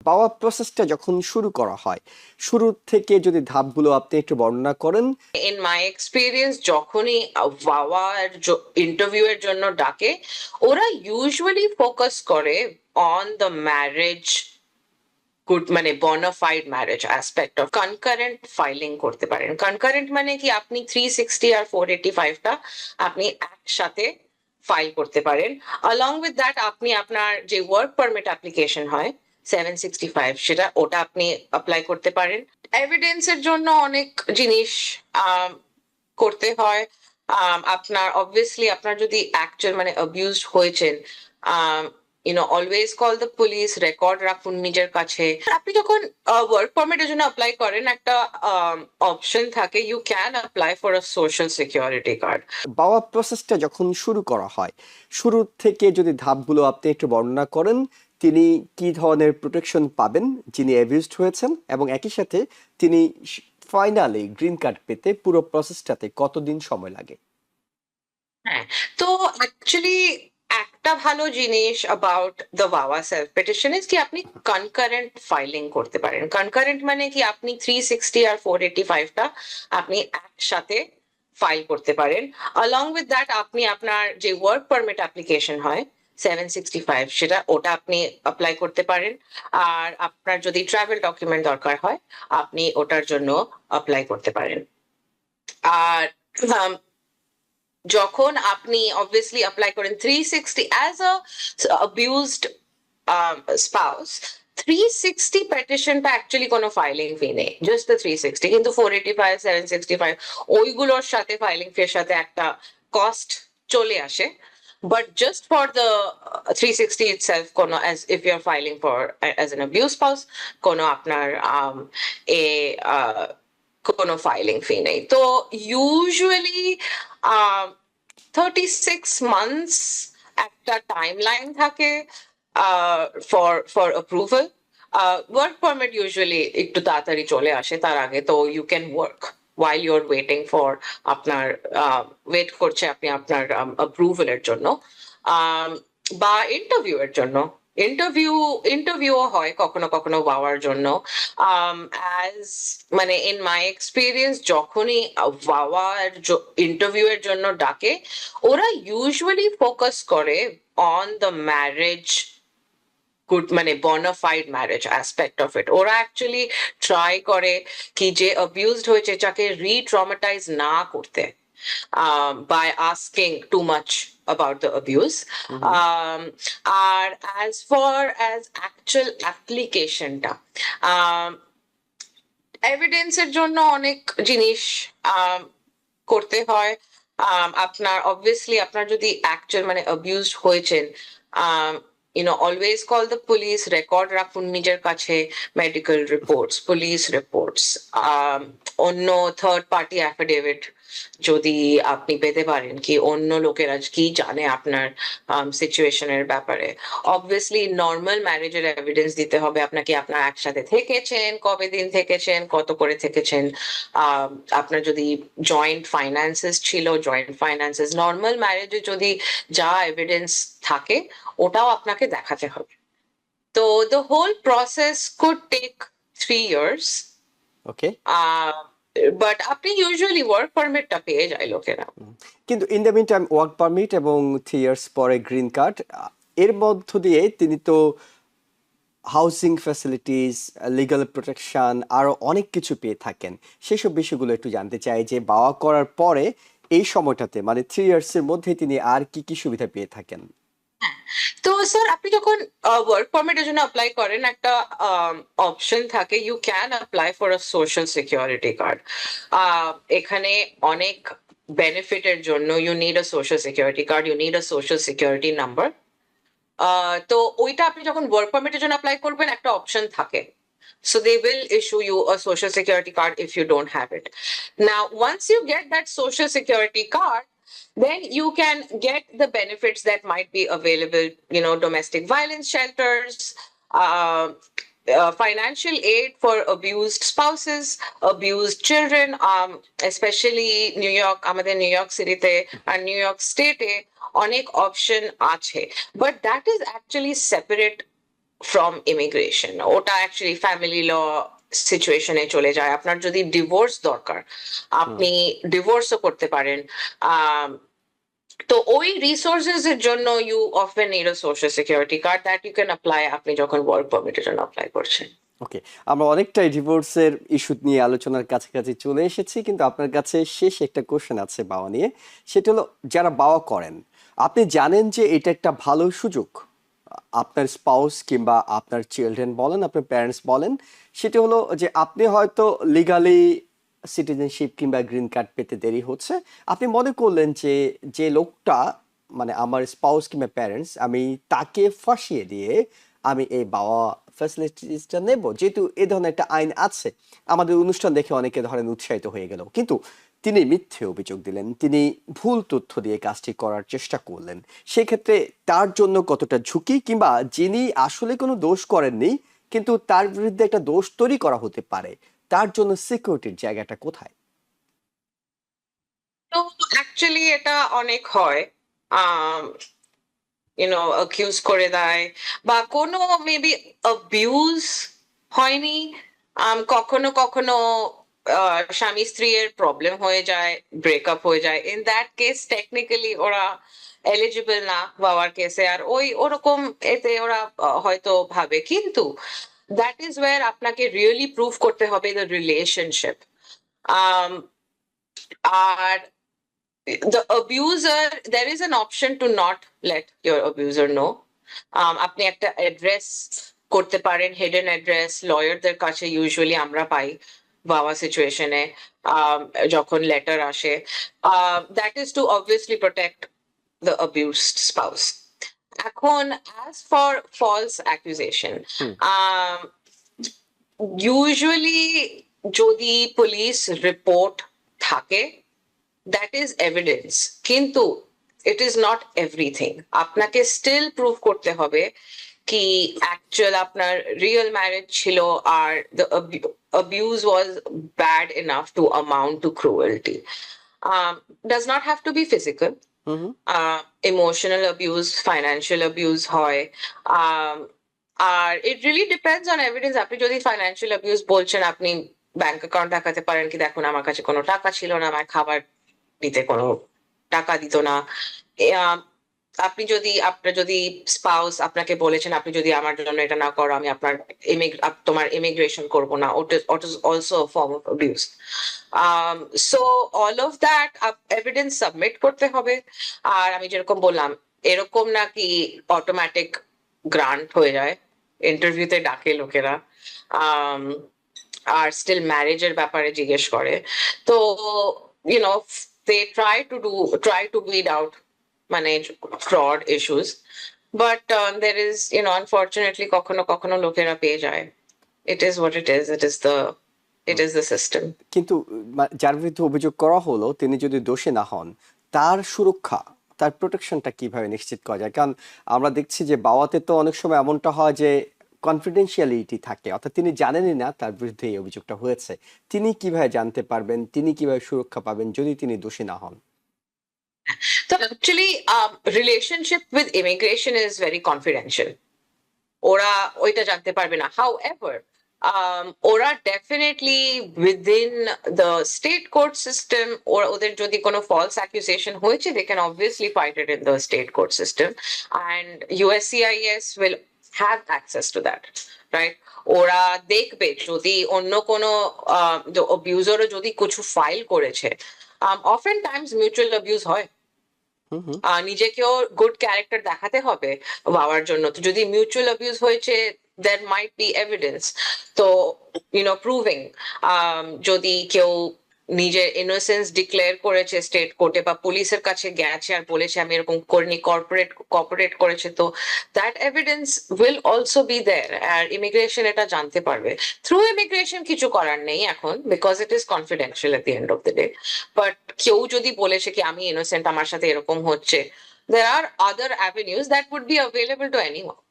পাওয়া প্রসেসটা যখন শুরু করা হয়, শুরু থেকে যদি ধাপগুলো আপনি একটু বর্ণনা করেন। ইন মাই এক্সপিরিয়েন্স যখনই ওয়াওয়ার ইন্টারভিউ এর জন্য ডাকে, ওরা ইউজুয়ালি ফোকাস করে অন দ্য ম্যারেজ গুড, মানে bona fide marriage aspect of concurrent filing করতে পারেন। কনকারেন্ট মানে কি, আপনি 360 আর 485টা আপনি একসাথে ফাইল করতে পারেন। along with that আপনি আপনার যে ওয়ার্ক পারমিট অ্যাপ্লিকেশন হয় 765, ওটা আপনি অ্যাপ্লাই করতে পারেন। এভিডেন্সের জন্য অনেক জিনিস করতে হয়। আপনার অবভিয়াসলি আপনার যদি অ্যাকচুয়াল মানে অ্যাবিউজড হয়েছেন, always call the police, record রাখুন নিজের কাছে। আপনি যখন ওয়ার্ক পারমিটের জন্য অ্যাপ্লাই করেন, একটা অপশন থাকে, you can apply for a social security card. পাওয়া প্রসেসটা যখন শুরু করা হয়, শুরু থেকে যদি ধাপগুলো আপনি একটু বর্ণনা করেন, তিনি কি ধরনের প্রোটেকশন পাবেন যিনি অ্যাবিউজড হয়েছেন, এবং একই সাথে তিনি ফাইনালি গ্রিন কার্ড পেতে পুরো প্রসেসটাতে কতদিন সময় লাগে? হ্যাঁ, তো অ্যাকচুয়ালি একটা ভালো জিনিস অ্যাবাউট দ্য ওয়াওয়া সেলফ পিটিশন ইজ কি আপনি কনকারেন্ট ফাইলিং করতে পারেন। কনকারেন্ট মানে কি, আপনি 360 আর 485টা আপনি একসাথে ফাইল করতে পারেন। along with that আপনি আপনার যে ওয়ার্ক পারমিট অ্যাপ্লিকেশন হয় 765, ওটা আপনি অ্যাপ্লাই করতে পারেন। আর আপনার যদি ট্রাভেল ডকুমেন্ট দরকার হয়, আপনি ওটার জন্য অ্যাপ্লাই করতে পারেন। আর যখন আপনি অবভিয়াসলি অ্যাপ্লাই করেন 360 অ্যাজ আ অ্যাবিউজড স্পাউস, 360 পেটিশনটা অ্যাকচুয়ালি কোনো ফাইলিং ফি নেই, জাস্ট দ্য 360। কিন্তু 485, 765 ওইগুলোর সাথে ফাইলিং ফির সাথে একটা কস্ট চলে আসে। But just for the 360 itself, কোনো as if you're filing for as an abuse spouse, কোনো আপনার এ কোনো ফাইলিং ফি নেই। তো ইউজুয়ালি 36 months একটা টাইমলাইন থাকে for approval. Work permit usually একটু তাড়াতাড়ি চলে আসে তার আগে, তো you can work while you're waiting for আপনার ওয়েট করছে আপনি আপনার অ্যাপ্রুভালের জন্য, বা ইন্টারভিউ এর জন্য। ইন্টারভিউ হয় কখনো কখনো পাওয়ার জন্য। অ্যাজ মানে ইন মাই এক্সপিরিয়েন্স যখনই ওয়াওয়ার ইন্টারভিউ এর জন্য ডাকে, ওরা ইউজুয়ালি ফোকাস করে অন দ্য ম্যারেজ গুড, মানে bona fide marriage aspect of it. ওরা অ্যাকচুয়ালি ট্রাই করে কি যে অ্যাবিউজড হয়েছে যাকে রিট্রমাটাইজ না করতে by asking too much about the abuse. R as far as actual applicationটা, এভিডেন্সের জন্য অনেক জিনিস করতে হয়। আপনার অবভিয়াসলি আপনার যদি অ্যাকচুয়াল মানে অ্যাবিউজড হয়েছেন, always call the police, record রাখুন নিজের কাছে, মেডিকেল রিপোর্টস, পুলিশ রিপোর্টস, অন্য থার্ড পার্টি অ্যাফিডেভিট যদি আপনি পেতে পারেন, কি অন্য লোকেরা কি জানে আপনার সিচুয়েশনের ব্যাপারে। অবভিয়াসলি নর্মাল ম্যারেজের এভিডেন্স দিতে হবে আপনাকে, আপনার একসাথে থেকেছেন, কবে দিন থেকেছেন, কত করে থেকেছেন। আপনার যদি জয়েন্ট ফাইন্যান্সেস ছিল, জয়েন্ট ফাইন্যান্সেস। নর্মাল ম্যারেজে যদি যা এভিডেন্স থাকে ওটাও আপনাকে দেখাতে হবে। তো the whole process could take 3 years। Okay. But আপনি ইউজুয়ালি ওয়ার্ক পারমিটটা পেয়ে যায় লোকেরা। কিন্তু in the mean time work permit এবং 3 ইয়ার্স পরে গ্রিন কার্ড, এর মধ্য দিয়ে তিনি তো হাউসিং ফ্যাসিলিটিস, লিগ্যাল প্রোটেকশন, আরো অনেক কিছু পেয়ে থাকেন। সেসব বিষয়গুলো একটু জানতে চাই যে বাওয়া করার পরে এই সময়টাতে, মানে 3 ইয়ার্স এর মধ্যে তিনি আর কি কি সুবিধা পেয়ে থাকেন? তো স্যার আপনি যখন ওয়ার্ক পারমিটের জন্য অ্যাপ্লাই করেন, একটা অপশন থাকে, you can apply for a social security card. এখানে অনেক বেনিফিটের জন্য you need a social security card, you need a social security number. তো ওইটা আপনি যখন ওয়ার্ক পারমিটের জন্য অ্যাপ্লাই করবেন, একটা অপশন থাকে, so they will issue you a social security card if you don't have it. Now once you get that social security card, then you can get the benefits that might be available, domestic violence shelters, uh, financial aid for abused spouses, abused children, especially new York, আমাদের new York সিটিতে আর new York স্টেটে অনেক option আছে, but that is actually separate from immigration, ওটা actually family ল সিচুয়েশনে চলে যায়। আপনার যদি ডিভোর্স দরকার, হুম। আপনি ডিভোর্সও করতে পারেন। আহ তো ওই রিসোর্সেস এর জন্য you often need a social security card that you can apply আপনি যখন ওয়ার্ক পারমিটের জন্য অ্যাপ্লাই করছেন। ওকে, আমরা অনেকটাই ডিভোর্সের ইস্যু নিয়ে আলোচনার কাছাকাছি চলে এসেছি, কিন্তু আপনার কাছে শেষ একটা কোশ্চেন আছে বাওয়া নিয়ে। সেটা হলো, যারা বাওয়া করেন, আপনি জানেন যে এটা একটা ভালো সুযোগ, আপনার স্পাউস কিংবা আপনার চিলড্রেন বলেন, আপনার প্যারেন্টস বলেন, সেটা হলো যে আপনি হয়তো লিগালি সিটিজেনশিপ কিংবা গ্রিন কার্ড পেতে দেরি হচ্ছে। আপনি মনে করলেন যে যে লোকটা মানে আমার স্পাউস কিংবা প্যারেন্টস, আমি তাকে ফাঁসিয়ে দিয়ে আমি এই বাওয়া ফ্যাসিলিটিসটা নেব, যেহেতু এ ধরনের একটা আইন আছে। আমাদের অনুষ্ঠান দেখে অনেকে ধরেন উৎসাহিত হয়ে গেল, কিন্তু তিনি মিথ্যে অভিযোগ দিলেন, তিনি ভুল তথ্য দিয়ে কাজটি করার চেষ্টা করলেন। সেক্ষেত্রে তার জন্য কতটা ঝুঁকি, কিংবা যিনি আসলে কোনো দোষ করেননি কিন্তু তার বিরুদ্ধে একটা দোষ তৈরি করা হতে পারে, তার জন্য সিকিউরিটির জায়গাটা কোথায়? তো অ্যাকচুয়ালি এটা অনেক হয়। আম অ্যাকিউজ করে দেয়, বা কোনো মেবি অ্যাবিউজ হয়নি। কখনো কখনো স্বামী স্ত্রীর প্রবলেম হয়ে যায়, ব্রেকআপ হয়ে যায়, ইন দ্যাট কেস টেকনিক্যালি ওরা এলিজিবল না বাবার কেসে, আর ওই ওরকম এতে ওরা হয়তো ভাবে। কিন্তু দ্যাট ইজ ওয়্যার আপনাকে রিয়েলি প্রুভ করতে হবে দ্য রিলেশনশিপ। আর the abuser, there is an option to not let your abuser know. আপনি একটা অ্যাড্রেস করতে পারেন, হিডেন অ্যাড্রেস লয়ারদের কাছে ইউজুয়ালি আমরা পাই বাবা সিচুয়েশনে যখন লেটার আসে। That is to obviously protect the abused spouse. এখন as for false accusation, hmm. Usually যদি পুলিশ রিপোর্ট থাকে, দ্যাট ইজ এভিডেন্স, কিন্তু ইট ইজ নট এভরিথিং। আপনাকে স্টিল প্রুভ করতে হবে কি অ্যাকচুয়াল আপনার রিয়েল ম্যারেজ ছিল, আর the abuse was bad enough to amount to cruelty. Does not have to be physical. Hmm. Hmm. Emotional abuse, financial abuse হয়। um, আর it really depends on evidence. আপনি যদি ফাইন্যান্সিয়াল অ্যাবিউজ বলছেন, আপনি bank account দেখাতে পারেন কি দেখুন আমার কাছে কোনো টাকা ছিল না, আমার খাবার দিতে কোনো টাকা দিত না। এ, আপনি যদি আপনার যদি স্পাউস আপনাকে বলেছেন আপনি যদি আমার জন্য এটা না করো আমি আপনার তোমার ইমিগ্রেশন করবো না, ওটা also form of abuse. So all of that evidence submit করতে হবে। আর আমি যেরকম বললাম, এরকম না কি অটোমেটিক গ্রান্ট হয়ে যায়, ইন্টারভিউতে ডাকে লোকেরা। আম, আর স্টিল ম্যারেজের ব্যাপারে জিজ্ঞেস করে। তো YONO they try to weed out manage fraud issues, but there is unfortunately কখনো কখনো লোকেরা পেয়ে যায়। It is what it is, it is the system. কিন্তু যার বিরুদ্ধে অভিযোগ করা হলো তিনি যদি দোষী না হন, তার সুরক্ষা, তার প্রোটেকশনটা কিভাবে নিশ্চিত করা যায়? কারণ আমরা দেখছি যে বাওয়াতে তো অনেক সময় এমনটা হয় যে কনফিডেন্সিয়ালিটি থাকে, অর্থাৎ তিনি জানেনই না তার বিরুদ্ধে এই অভিযোগটা হয়েছে। তিনি কিভাবে জানতে পারবেন, তিনি কিভাবে সুরক্ষা পাবেন যদি তিনি দোষী না হন? So actually relationship with immigration is very confidential. ওরা ওইটা জানতে পারবে না। However, ওরা definitely within the state court system, ওদের যদি কোনো ফলস অ্যাকুজেশন হয়েছে, they can obviously fight it in the state court system, and USCIS will have access to that, right? ওরা দেখবে যদি অন্য কোনো অ্যাবিউজারও যদি কিছু ফাইল করেছে। অফেন টাইমস মিউচুয়াল অ্যাবিউজ হয়। হুম। হুম। নিজেকেও গুড ক্যারেক্টার দেখাতে হবে বাবার জন্য। তো যদি মিউচুয়াল অ্যাবিউজ হয়েছে, there might be evidence, তো প্রুভিং। যদি কেউ নিজের ইনোসেন্স ডিক্লেয়ার করেছে স্টেট কোর্টে, বা পুলিশের কাছে গেছে আর বলেছে আমি এরকম করিনি, কর্পোরেট করেছে, তো that evidence will also be there. আর ইমিগ্রেশন এটা জানতে পারবে। থ্রু ইমিগ্রেশন কিছু করার নেই এখন, because it is confidential at the end of the day. But কেউ যদি বলেছে কি আমি ইনোসেন্ট, আমার সাথে এরকম হচ্ছে, there are other avenues that would be available to anyone.